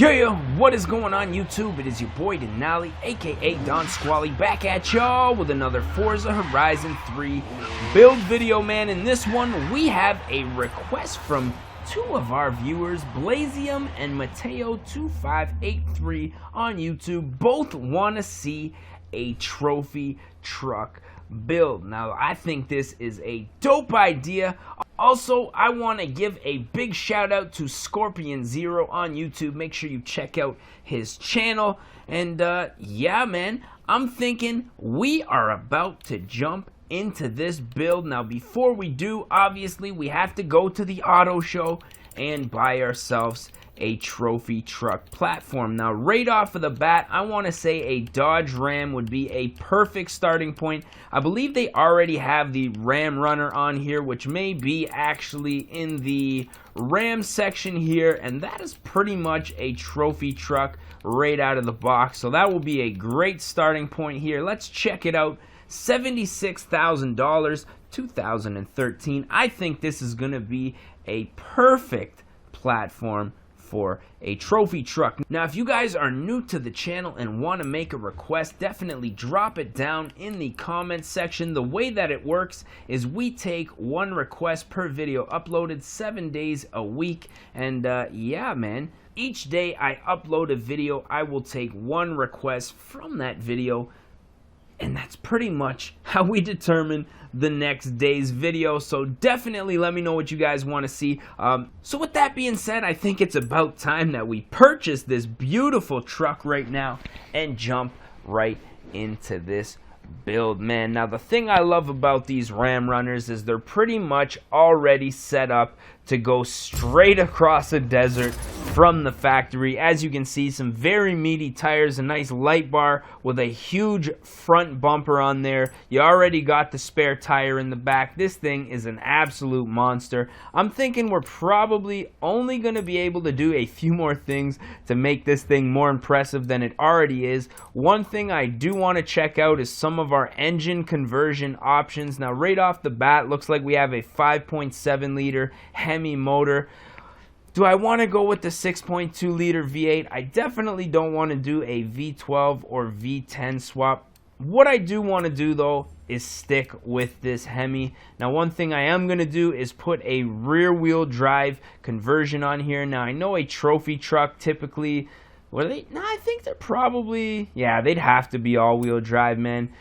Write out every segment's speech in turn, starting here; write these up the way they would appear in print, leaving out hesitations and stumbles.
Yeah, what is going on YouTube? It is your boy Denali, aka Don Squally, back at y'all with another Forza Horizon 3 build video, man. In this one, we have a request from two of our viewers, Blazium and Mateo2583 on YouTube. Both want to see a trophy truck build. Now, I think this is a dope idea. Also, I want to give a big shout out to Scorpion Zero on YouTube. Make sure you check out his channel. And yeah, man, I'm thinking we are about to jump into this build. Now, before we do, obviously, we have to go to the auto show and buy ourselves a trophy truck platform. Now, right off of the bat, I want to say a Dodge Ram would be a perfect starting point. I believe they already have the Ram Runner on here, which may be actually in the Ram section here, and that is pretty much a trophy truck right out of the box. So that will be a great starting point here. Let's check it out. $76,000, 2013. I think this is going to be a perfect platform for a trophy truck. Now, if you guys are new to the channel and want to make a request, definitely drop it down in the comments section. The way that it works is we take one request per video uploaded 7 days a week, and yeah, man, each day I upload a video, I will take one request from that video, and that's pretty much how we determine the next day's video. So definitely let me know what you guys want to see. So with that being said, I think it's about time that we purchase this beautiful truck right now and jump right into this build, man. Now, the thing I love about these Ram Runners is they're pretty much already set up to go straight across a desert from the factory. As you can see, some very meaty tires, a nice light bar with a huge front bumper on there. You already got the spare tire in the back. This thing is an absolute monster. I'm thinking we're probably only going to be able to do a few more things to make this thing more impressive than it already is. One thing I do want to check out is some of our engine conversion options. Now, right off the bat, looks like we have a 5.7 liter Hemi motor. Do I want to go with the 6.2 liter V8? I definitely don't want to do a V12 or V10 swap. What I do want to do, though, is stick with this Hemi. Now, one thing I am going to do is put a rear wheel drive conversion on here. Now, I know a trophy truck typically, what are they? No, I think they're probably, yeah, they'd have to be all-wheel drive, man.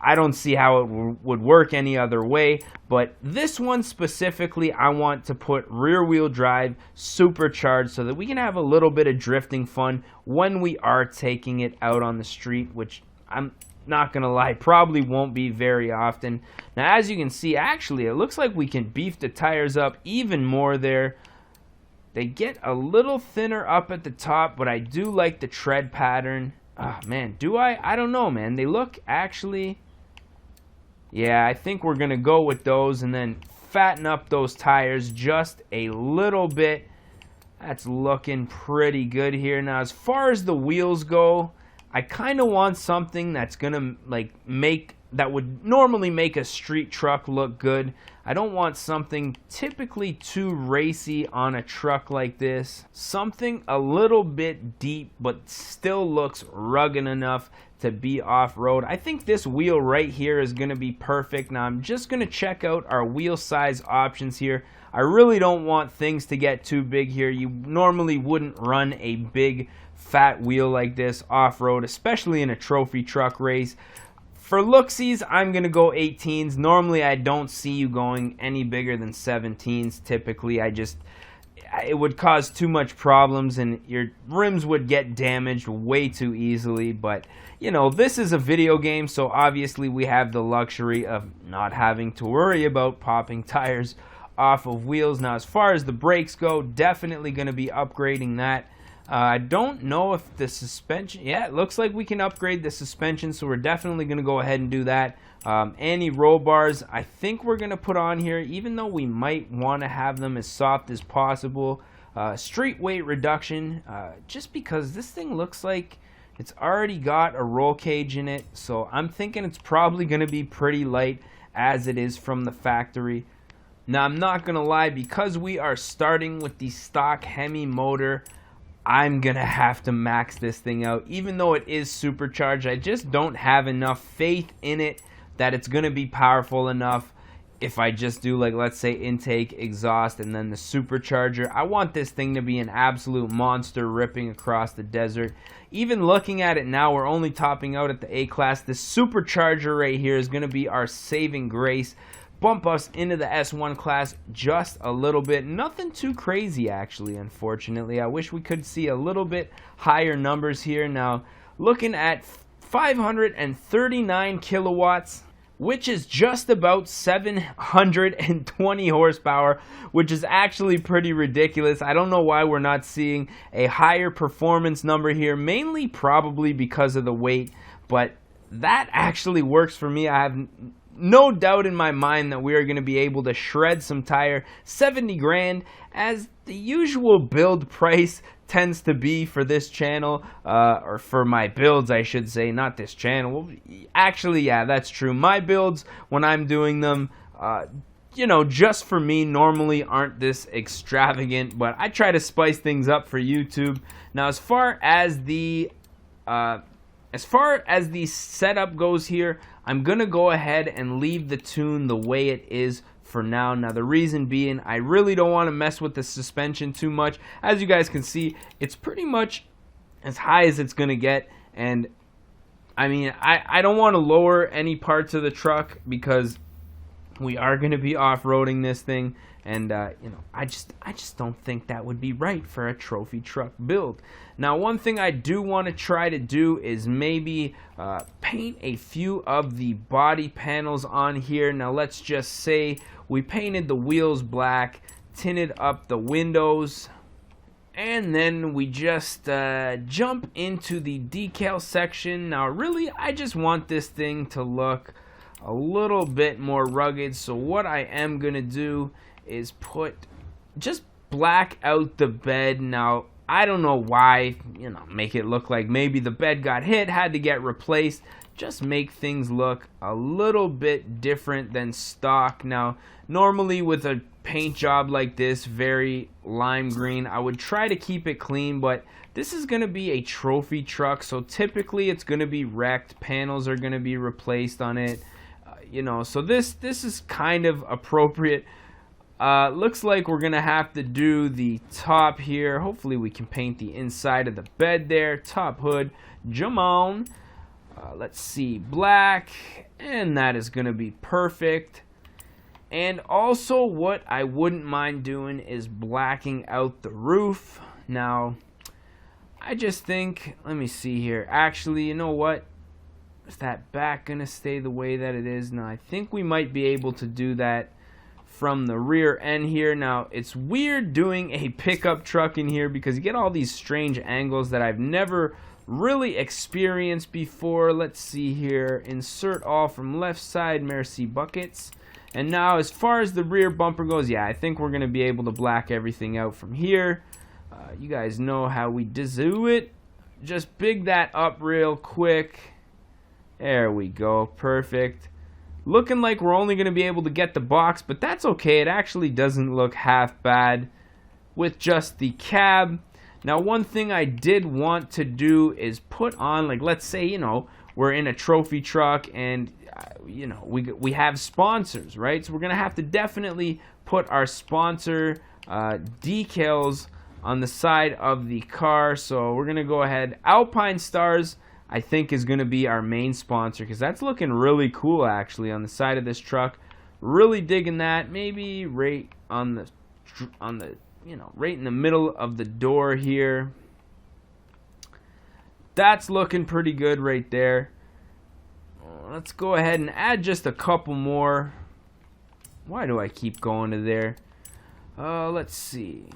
I don't see how it would work any other way, but this one specifically, I want to put rear-wheel drive supercharged so that we can have a little bit of drifting fun when we are taking it out on the street, which I'm not gonna lie, probably won't be very often. Now, as you can see, actually, it looks like we can beef the tires up even more there. They get a little thinner up at the top, but I do like the tread pattern. Oh, man, do I? I don't know, man. They look actually... Yeah, I think we're going to go with those and then fatten up those tires just a little bit. That's looking pretty good here. Now, as far as the wheels go, I kind of want something that's going to, like, that would normally make a street truck look good. I don't want something typically too racy on a truck like this. Something a little bit deep but still looks rugged enough to be off-road. I think this wheel right here is going to be perfect. Now, I'm just going to check out our wheel size options here. I really don't want things to get too big here. You normally wouldn't run a big fat wheel like this off-road, especially in a trophy truck race. For looksies, I'm going to go 18s. Normally, I don't see you going any bigger than 17s. Typically, it would cause too much problems and your rims would get damaged way too easily. But, you know, this is a video game, so obviously we have the luxury of not having to worry about popping tires off of wheels. Now, as far as the brakes go, definitely going to be upgrading that. I don't know if the suspension, yeah, it looks like we can upgrade the suspension, so we're definitely going to go ahead and do that. Anti-roll bars, I think we're going to put on here, even though we might want to have them as soft as possible. Street weight reduction, just because this thing looks like it's already got a roll cage in it, so I'm thinking it's probably going to be pretty light as it is from the factory. Now, I'm not going to lie, because we are starting with the stock Hemi motor, I'm gonna have to max this thing out. Even though it is supercharged, I just don't have enough faith in it that it's gonna be powerful enough. If I just do, like, let's say intake, exhaust, and then the supercharger, I want this thing to be an absolute monster ripping across the desert. Even looking at it now, we're only topping out at the A class. This supercharger right here is going to be our saving grace. Bump us into the S1 class just a little bit. Nothing too crazy, actually, unfortunately. I wish we could see a little bit higher numbers here. Now, looking at 539 kilowatts, which is just about 720 horsepower, which is actually pretty ridiculous. I don't know why we're not seeing a higher performance number here, mainly probably because of the weight, but that actually works for me. I have no doubt in my mind that we are going to be able to shred some tire. 70 grand, as the usual build price tends to be for this channel, or for my builds, I should say, not this channel. Well, actually, yeah, that's true. My builds, when I'm doing them, you know, just for me, normally aren't this extravagant, but I try to spice things up for YouTube. Now, as far as the setup goes here, I'm gonna go ahead and leave the tune the way it is for now. Now, the reason being, I really don't want to mess with the suspension too much. As you guys can see, it's pretty much as high as it's gonna get, and I mean, I don't want to lower any parts of the truck because we are going to be off-roading this thing, and you know, I just don't think that would be right for a trophy truck build. Now, one thing I do want to try to do is maybe paint a few of the body panels on here. Now, let's just say we painted the wheels black, tinted up the windows, and then we just jump into the decal section. Now, really, I just want this thing to look a little bit more rugged, so what I am gonna do is just black out the bed. Now, I don't know why, you know, make it look like maybe the bed got hit, had to get replaced. Just make things look a little bit different than stock. Now, normally with a paint job like this, very lime green, I would try to keep it clean, but this is going to be a trophy truck, so typically it's going to be wrecked. Panels are going to be replaced on it, you know, so this is kind of appropriate. Looks like we're going to have to do the top here. Hopefully we can paint the inside of the bed there. Top hood, jump on. Let's see, black, and that is going to be perfect. And also, what I wouldn't mind doing is blacking out the roof. Now, I just think, let me see here. Actually, you know what? Is that back going to stay the way that it is? Now, I think we might be able to do that from the rear end here. Now, it's weird doing a pickup truck in here because you get all these strange angles that I've never really experienced before. Let's see here. Insert all from left side, merci buckets. And now, as far as the rear bumper goes, yeah, I think we're going to be able to black everything out from here. You guys know how we do it. Just big that up real quick. There we go. Perfect. Looking like we're only going to be able to get the box, but that's okay. It actually doesn't look half bad with just the cab. Now, one thing I did want to do is put on, like, let's say, you know, we're in a trophy truck and, you know, we have sponsors, right? So we're going to have to definitely put our sponsor decals on the side of the car. So we're going to go ahead. Alpine Stars, I think, is going to be our main sponsor because that's looking really cool, actually, on the side of this truck. Really digging that. Maybe right on the you know, right in the middle of the door here. That's looking pretty good right there. Let's go ahead and add just a couple more. Why do I keep going to there? Let's see.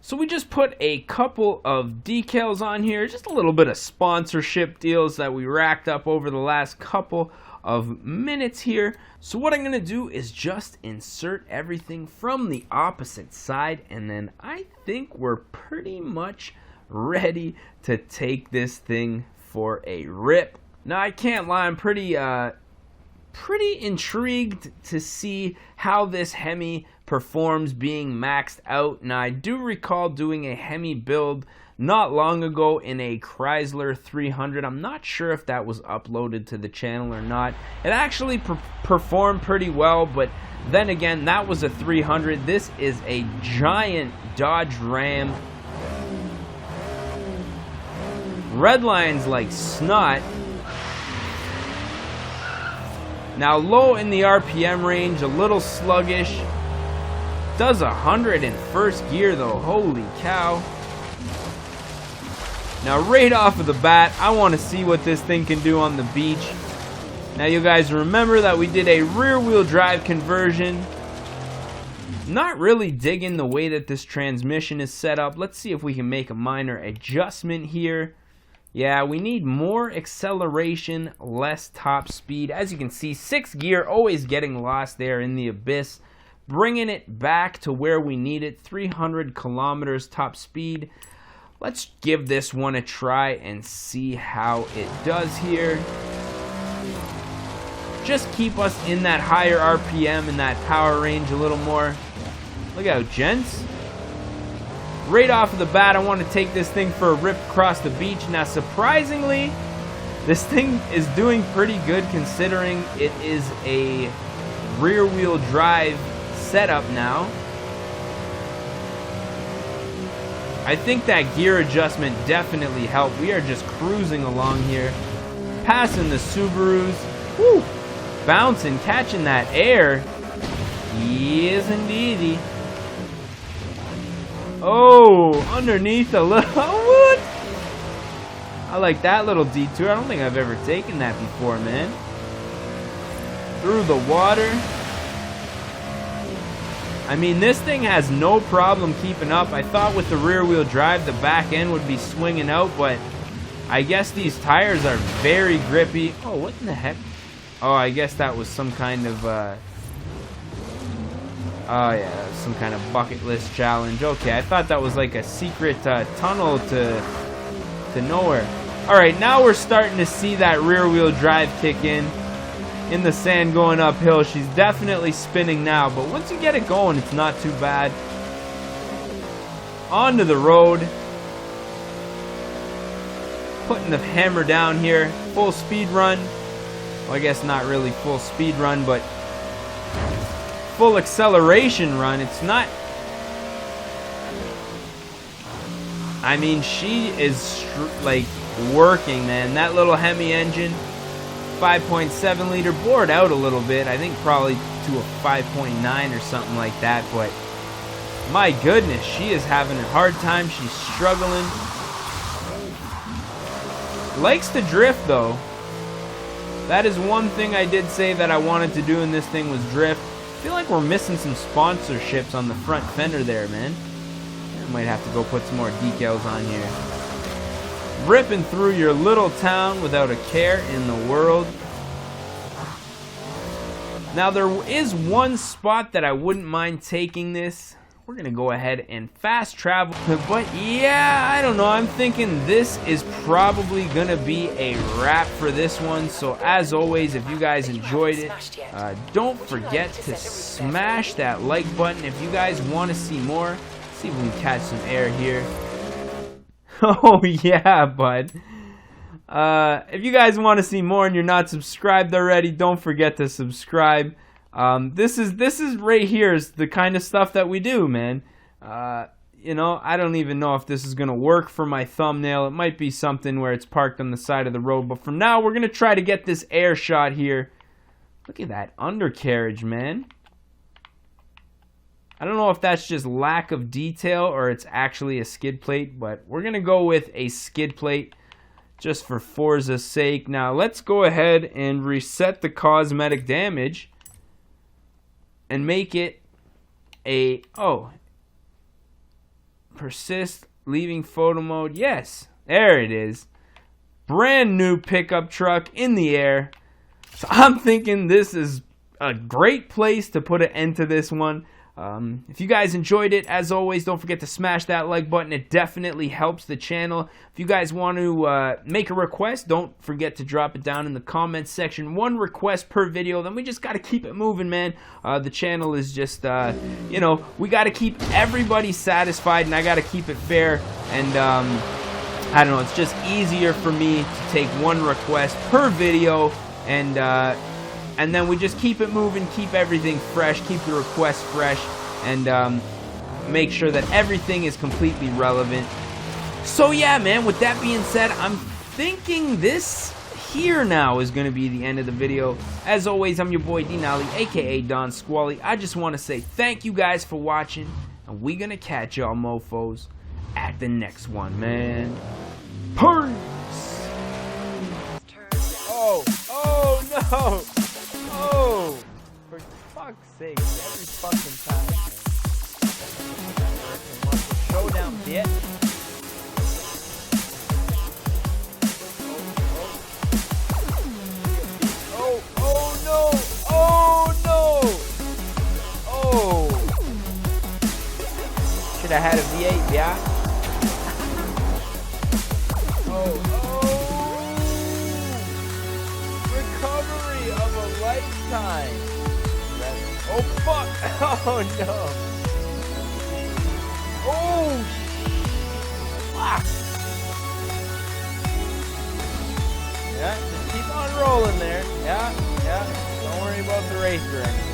So we just put a couple of decals on here, just a little bit of sponsorship deals that we racked up over the last couple of minutes here. So what I'm going to do is just insert everything from the opposite side, and then I think we're pretty much ready to take this thing for a rip. Now, I can't lie, I'm pretty intrigued to see how this Hemi performs being maxed out. Now, I do recall doing a Hemi build not long ago in a Chrysler 300. I'm not sure if that was uploaded to the channel or not. It actually performed pretty well, but then again, that was a 300. This is a giant Dodge Ram. Red lines like snot. Now low in the RPM range, a little sluggish. Does 100 in first gear though, holy cow. Now right off of the bat, I want to see what this thing can do on the beach. Now you guys remember that we did a rear wheel drive conversion. Not really digging the way that this transmission is set up. Let's see if we can make a minor adjustment here. Yeah, we need more acceleration, less top speed. As you can see, 6th gear always getting lost there in the abyss. Bringing it back to where we need it, 300 kilometers top speed. Let's give this one a try and see how it does here. Just keep us in that higher RPM and that power range a little more. Look out, gents. Right off of the bat, I want to take this thing for a rip across the beach. Now, surprisingly, this thing is doing pretty good considering it is a rear-wheel drive setup now. I think that gear adjustment definitely helped. We are just cruising along here, passing the Subarus. Woo! Bouncing, catching that air. Yes, indeedy. Oh, underneath a little. What? I like that little detour. I don't think I've ever taken that before, man. Through the water. I mean, this thing has no problem keeping up. I thought with the rear wheel drive, the back end would be swinging out, but I guess these tires are very grippy. Oh, what in the heck? Oh, I guess that was some kind of, oh yeah, some kind of bucket list challenge. Okay, I thought that was like a secret tunnel to nowhere. Alright, now we're starting to see that rear wheel drive kick in the sand going uphill. She's definitely spinning now, but once you get it going, it's not too bad. Onto the road. Putting the hammer down here. Full speed run. Well, I guess not really full speed run, but full acceleration run. It's not. I mean, she is like working, man. That little Hemi engine, 5.7 liter, bored out a little bit. I think probably to a 5.9 or something like that. But my goodness, she is having a hard time. She's struggling. Likes to drift though. That is one thing I did say that I wanted to do in this thing was drift. I feel like we're missing some sponsorships on the front fender there, man. I might have to go put some more decals on here. Ripping through your little town without a care in the world. Now there is one spot that I wouldn't mind taking this. We're going to go ahead and fast travel. But yeah, I don't know. I'm thinking this is probably going to be a wrap for this one. So as always, if you guys enjoyed it, don't forget to smash that like button. If you guys want to see more, see if we can catch some air here. Oh yeah, bud. If you guys want to see more and you're not subscribed already, don't forget to subscribe. This is right here is the kind of stuff that we do, man. You know, I don't even know if this is gonna work for my thumbnail. It might be something where it's parked on the side of the road, but for now we're gonna try to get this air shot here. Look at that undercarriage, man. I don't know if that's just lack of detail or it's actually a skid plate, but we're gonna go with a skid plate just for Forza's sake. Now let's go ahead and reset the cosmetic damage and make it a, oh, persist, leaving photo mode. Yes, there it is. Brand new pickup truck in the air. So I'm thinking this is a great place to put an end to this one. If you guys enjoyed it, as always, don't forget to smash that like button. It definitely helps the channel. If you guys want to make a request, don't forget to drop it down in the comments section. One request per video, then we just got to keep it moving, man. The channel is just, you know, we got to keep everybody satisfied, and I got to keep it fair. and I don't know, it's just easier for me to take one request per video, and then we just keep it moving, keep everything fresh, keep the requests fresh, and make sure that everything is completely relevant. So yeah, man, with that being said, I'm thinking this here now is going to be the end of the video. As always, I'm your boy Denali, aka Don Squally. I just want to say thank you guys for watching, and we're going to catch y'all mofos at the next one, man. Peace! Oh no! Oh! For fuck's sake, every fucking time. Showdown, bitch. Oh no! Oh no! Oh! Should have had a V8, yeah? Recovery of a lifetime. Oh fuck! Oh no! Oh fuck! Yeah, just keep on rolling there. Yeah. Don't worry about the racer anymore.